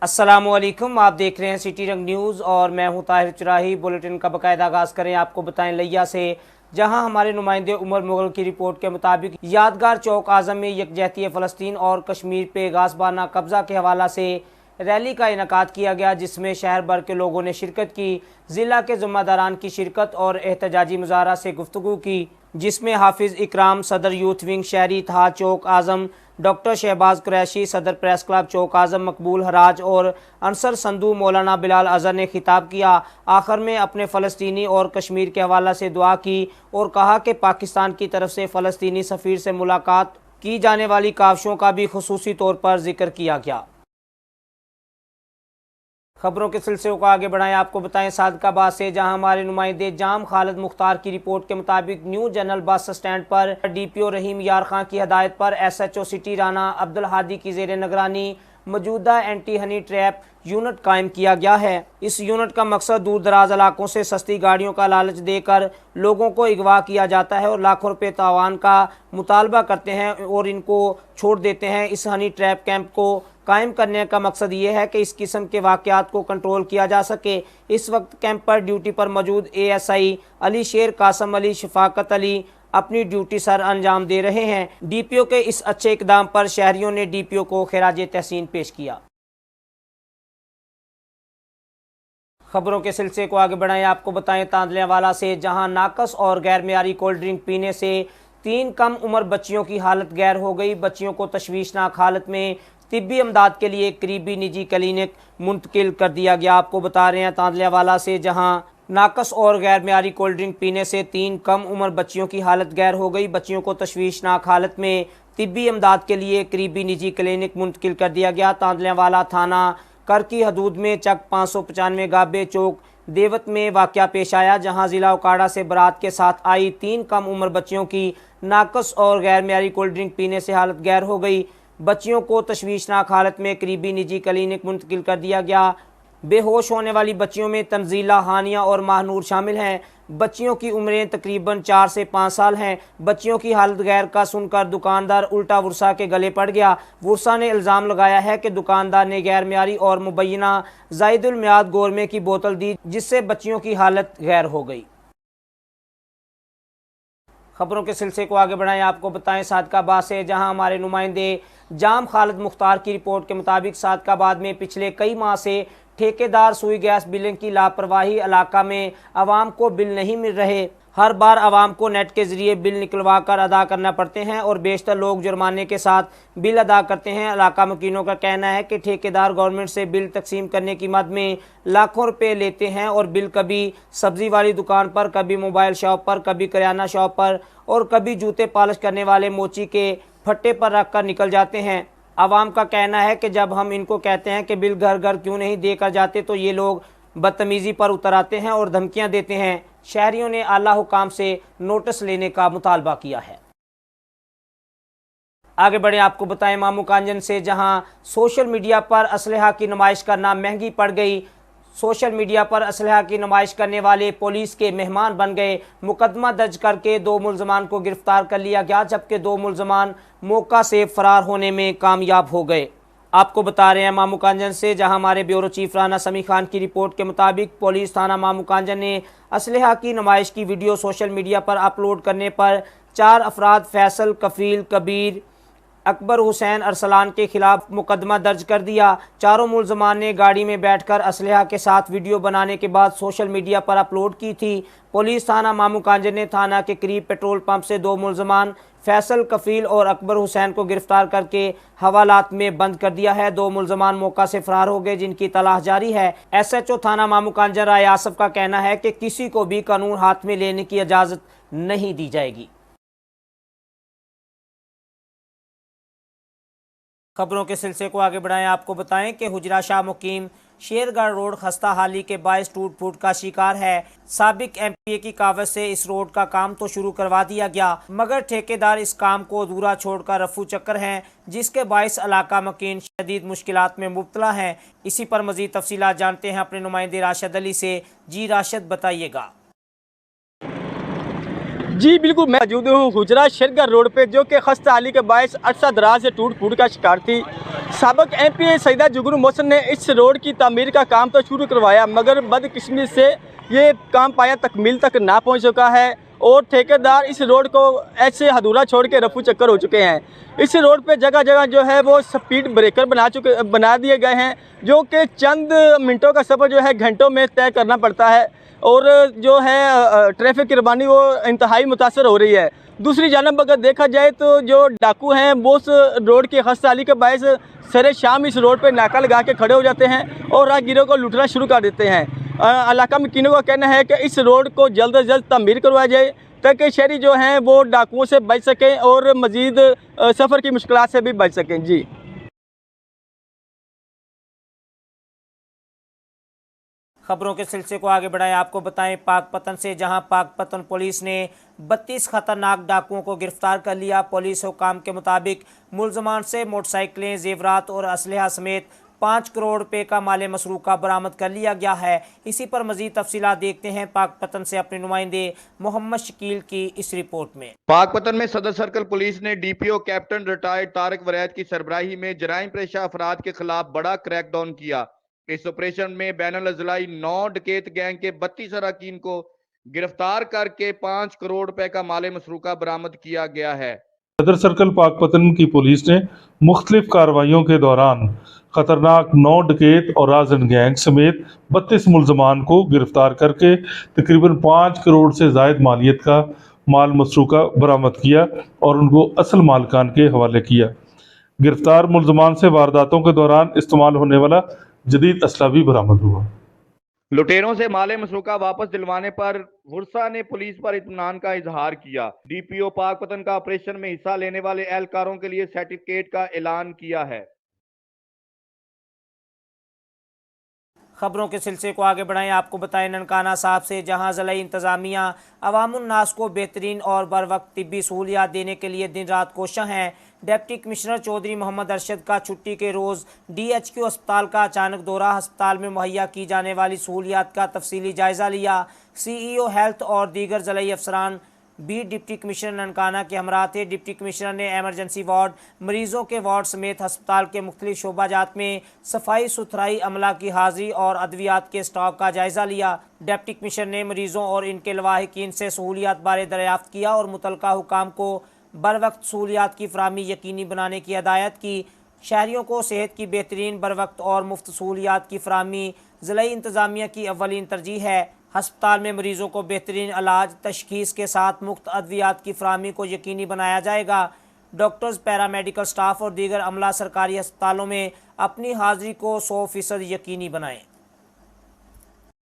अस्सलामुअलैकुम, आप देख रहे हैं सिटी रंग न्यूज़ और मैं हूं ताहिर चुराही। बुलेटिन का बाकायदा आगाज़ करें। आपको बताएं लिया से, जहां हमारे नुमाइंदे उमर मुगल की रिपोर्ट के मुताबिक यादगार चौक आज़म में यकजहती फ़लस्तीन और कश्मीर पे गाज़बाना कब्ज़ा के हवाला से रैली का इनेकाद किया गया, जिसमें शहर भर के लोगों ने शिरकत की। ज़िला के ज़िम्मेदारान की शिरकत और एहतजाजी मुजाहरा से गुफ्तगू की, जिसमें हाफिज़ इकराम, सदर यूथ विंग शहरी इत्तेहाद चौक आज़म, डॉक्टर शहबाज कुरैशी, सदर प्रेस क्लब चौक आज़म मकबूल हराज और अंसर संधू मौलाना बिलाल अज़हर ने खिताब किया। आखिर में अपने फ़लस्तीनी और कश्मीर के हवाला से दुआ की और कहा कि पाकिस्तान की तरफ से फ़लस्तीनी सफ़ीर से मुलाकात की जाने वाली काविशों का भी खुसूसी तौर पर जिक्र किया गया। खबरों के सिलसिले को आगे बढ़ाएं। आपको बताएं सादकाबाद से, जहां हमारे नुमाइंदे जाम खालिद मुख्तार की रिपोर्ट के मुताबिक न्यू जनरल बस स्टैंड पर DPO रहीम यार खां की हदायत पर SHO सिटी राना अब्दुल हादी की ज़ेर निगरानी मौजूदा एंटी हनी ट्रैप यूनिट कायम किया गया है। इस यूनिट का मकसद दूर दराज इलाकों से सस्ती गाड़ियों का लालच देकर लोगों को अगवा किया जाता है और लाखों रुपये तावान का मुतालबा करते हैं और इनको छोड़ देते हैं। इस हनी ट्रैप कैंप को कायम करने का मकसद ये है कि इस किस्म के वाक़यात को कंट्रोल किया जा सके। इस वक्त कैंप पर ड्यूटी पर मौजूद ASI अली शेर कासम अली शफाकत अली अपनी ड्यूटी सर अंजाम दे रहे हैं। DPO के इस अच्छे इकदाम पर शहरियों ने DPO को खिराज तहसीन पेश किया। खबरों के सिलसिले को आगे बढ़ाएं। आपको बताएं तांदलेवाला से, जहां नाकस और गैर मेयारी कोल्ड ड्रिंक पीने से 3 कम उम्र बच्चियों की हालत गैर हो गई। बच्चियों को तशवीशनाक हालत में तिब्बी अमदाद के लिए करीबी निजी क्लिनिक मुंतकिल कर दिया गया। आपको बता रहे हैं तांदलेवाला से, जहां नाकस और गैर मेयारी कोल्ड ड्रिंक पीने से 3 कम उम्र बच्चियों की हालत गैर हो गई। बच्चियों को तशवीशनाक हालत में तिब्बी अमदाद के लिए करीबी निजी क्लिनिक मुंतकिल कर दिया गया। तांदलेवाला थाना कर की हदूद में चक 595 गाबे चौक देवत में वाक़या पेश आया, जहां ज़िला उकाड़ा से बारात के साथ आई 3 कम उम्र बच्चियों की नाकस और गैर मेयारी कोल्ड ड्रिंक पीने से हालत गैर हो गई। बच्चियों को तशवीशनाक हालत में करीबी निजी क्लिनिक मुंतकिल कर दिया गया। बेहोश होने वाली बच्चियों में तंजीला, हानिया और माहनूर शामिल हैं। बच्चियों की उम्रें तकरीबन 4 से 5 साल हैं। बच्चियों की हालत गैर का सुनकर दुकानदार उल्टा वुरसा के गले पड़ गया। वुरसा ने इल्ज़ाम लगाया है कि दुकानदार ने गैर मेयारी और मुबैना ज़ायदुल मियाद गोरमे की बोतल दी, जिससे बच्चियों की हालत गैर हो गई। खबरों के सिलसिले को आगे बढ़ाएं। आपको बताएं सादकाबाद से, जहां हमारे नुमाइंदे जाम खालिद मुख्तार की रिपोर्ट के मुताबिक सादकाबाद में पिछले कई माह से ठेकेदार सुई गैस बिलिंग की लापरवाही इलाका में आवाम को बिल नहीं मिल रहे। हर बार आवाम को नेट के ज़रिए बिल निकलवा कर अदा करना पड़ते हैं और बेशतर लोग जुर्माने के साथ बिल अदा करते हैं। इलाका मकीनों का कहना है कि ठेकेदार गवर्नमेंट से बिल तकसीम करने की मद में लाखों रुपए लेते हैं और बिल कभी सब्ज़ी वाली दुकान पर, कभी मोबाइल शॉप पर, कभी करियाना शॉप पर और कभी जूते पॉलिश करने वाले मोची के फट्टे पर रख कर निकल जाते हैं। आवाम का कहना है कि जब हम इनको कहते हैं कि बिल घर घर क्यों नहीं देकर जाते, तो ये लोग बदतमीज़ी पर उतर आते हैं और धमकियां देते हैं। शहरियों ने आला हुकाम से नोटिस लेने का मुतालबा किया है। आगे बढ़े। आपको बताएं मामूकांजन से, जहां सोशल मीडिया पर असलहा की नुमाइश करना महंगी पड़ गई। सोशल मीडिया पर असलहा की नुमाइश करने वाले पुलिस के मेहमान बन गए। मुकदमा दर्ज करके 2 मुलजमान को गिरफ्तार कर लिया गया, जबकि 2 मुलजमान मौका से फरार होने में कामयाब हो गए। आपको बता रहे हैं मामूकांजन से, जहां हमारे ब्यूरो चीफ राना समी खान की रिपोर्ट के मुताबिक पुलिस थाना मामूकांजन ने असलहा की नुमाइश की वीडियो सोशल मीडिया पर अपलोड करने पर 4 अफराद फैसल, कफील, कबीर, अकबर हुसैन अरसलान के खिलाफ मुकदमा दर्ज कर दिया। चारों मुलजमान ने गाड़ी में बैठकर असलहा के साथ वीडियो बनाने के बाद सोशल मीडिया पर अपलोड की थी। पुलिस थाना मामूकांजन ने थाना के करीब पेट्रोल पंप से 2 मुलजमान फैसल, कफील और अकबर हुसैन को गिरफ्तार करके हवालात में बंद कर दिया है। 2 मुलजमान मौका से फरार हो गए, जिनकी तलाश जारी है। SHO थाना मामूकांजन राय आसफ का कहना है कि किसी को भी कानून हाथ में लेने की इजाज़त नहीं दी जाएगी। खबरों के सिलसिले को आगे बढ़ाएं। आपको बताएं कि हुजरा शाह मुकीम शेरगढ़ रोड खस्ता हाली के बायस टूट फूट का शिकार है। साबिक MPA की कावज से इस रोड का काम तो शुरू करवा दिया गया, मगर ठेकेदार इस काम को अधूरा छोड़कर रफू चक्कर हैं, जिसके बायस इलाका मकीन शदीद मुश्किलात में मुब्तला हैं। इसी पर मज़ीद तफसीलात जानते हैं अपने नुमाइंदे राशिद अली से। जी राशिद, बताइएगा। जी बिल्कुल, मैं मौजूद हूँ हुजरा शेरगढ़ रोड पे, जो कि खस्ता हाली के बायस अरसा दराज से टूट फूट का शिकार थी। साबिक MP सईदा जुगनू मोहसिन ने इस रोड की तामीर का काम तो शुरू करवाया, मगर बदकिस्मती से ये काम पाया तकमील तक ना पहुँच सका है और ठेकेदार इस रोड को ऐसे अधूरा छोड़ के रफू चक्कर हो चुके हैं। इस रोड पे जगह जगह जो है वो स्पीड ब्रेकर बना दिए गए हैं, जो कि चंद मिनटों का सफ़र जो है घंटों में तय करना पड़ता है और जो है ट्रैफिक की रवानी वो इंतहाई मुतासर हो रही है। दूसरी जानब अगर देखा जाए तो जो डाकू हैं वो उस रोड की खस्ताहाली के बायस सरे शाम इस रोड पे नाका लगा के खड़े हो जाते हैं और राहगीरों को लूटना शुरू कर देते हैं। इलाका मकीनों का कहना है कि इस रोड को जल्द से जल्द तमीर करवाया जाए, ताकि शहरी जो हैं वो डाकुओं से बच सकें और मज़ीद सफ़र की मुश्किलात से भी बच सकें। जी। खबरों के सिलसिले को आगे बढ़ाएं, आपको बताएं पाकपतन से, जहां पाकपतन पुलिस ने 32 खतरनाक डाकुओं को गिरफ्तार कर लिया। पुलिस हुकाम के मुताबिक मुलजमान से मोटरसाइकिलें, जेवरात और असलहा समेत 5 करोड़ रुपए का माल मसरूका बरामद कर लिया गया है। इसी पर मजीद तफसीलात देखते हैं पाकपतन से अपने नुमाइंदे मोहम्मद शकील की इस रिपोर्ट में। पाकपतन में सदर सर्कल पुलिस ने DPO कैप्टन रिटायर्ड तारिक वरैद की सरबराही में जराइम पेशा अफराद के खिलाफ बड़ा क्रैकडाउन किया। इस ऑपरेशन में बैनुल अज़लाई 9 डकैत गैंग के 32 अरकान को गिरफ्तार करके 5 करोड़ रुपए का माल मसरूका बरामद किया गया है। सदर सर्कल पाकपतन की पुलिस ने मुख्तलिफ कार्रवाइयों के दौरान खतरनाक 9 डकैत और राजन गैंग समेत 32 मुलजमान को गिरफ्तार करके तकरीबन 5 करोड़ से जायद मालियत का माल मसरूका बरामद किया और उनको असल मालिकान के हवाले किया। गिरफ्तार मुलजमान से वारदातों के दौरान इस्तेमाल होने वाला जदीद असला भी बरामद हुआ। लुटेरों से माल मसरूका वापस दिलवाने पर वुरसा ने पुलिस पर इत्मीनान का इजहार किया। DPO पाकपतन का ऑपरेशन में हिस्सा लेने वाले एहलकारों के लिए सर्टिफिकेट का ऐलान किया है। खबरों के सिलसिले को आगे बढ़ाएं, आपको बताएं ननकाना साहब से, जहां ज़िला इंतज़ामिया अवामुन्नास को बेहतरीन और बर वक्त तिब्बी सहूलियात देने के लिए दिन रात कोशां हैं। डिप्टी कमिश्नर चौधरी मोहम्मद अरशद का छुट्टी के रोज़ DHQ अस्पताल का अचानक दौरा, अस्पताल में मुहैया की जाने वाली सहूलियात का तफसीली जायज़ा लिया। CEO हेल्थ और दीगर ज़िलाई अफसरान भी डिप्टी कमिश्नर ननकाना के हमरा थे। डिप्टी कमिश्नर ने एमरजेंसी वार्ड, मरीजों के वार्ड समेत अस्पताल के मुख्तलिफ शोबाजात में सफाई सुथराई अमला की हाजिरी और अद्वियात के स्टॉक का जायज़ा लिया। डिप्टी कमिश्नर ने मरीजों और इनके लवाहिकीन से सहूलियात बारे दरियाफ्त किया और मुतलका हुकाम को बर वक्त सहूलियात की फराहमी यकीनी बनाने की हिदायत की। शहरियों को सेहत की बेहतरीन बर वक्त और मुफ्त सहूलियात की फराहमी ज़िला इंतज़ामिया की अव्वलीन तरजीह है। हस्पताल में मरीजों को बेहतरीन इलाज तशखीस के साथ मुफ्त अद्वियात की फराहमी को यकीनी बनाया जाएगा। डॉक्टर्स, पैरामेडिकल स्टाफ और दीगर अमला सरकारी अस्पतालों में अपनी हाजिरी को 100% यकीनी बनाएं।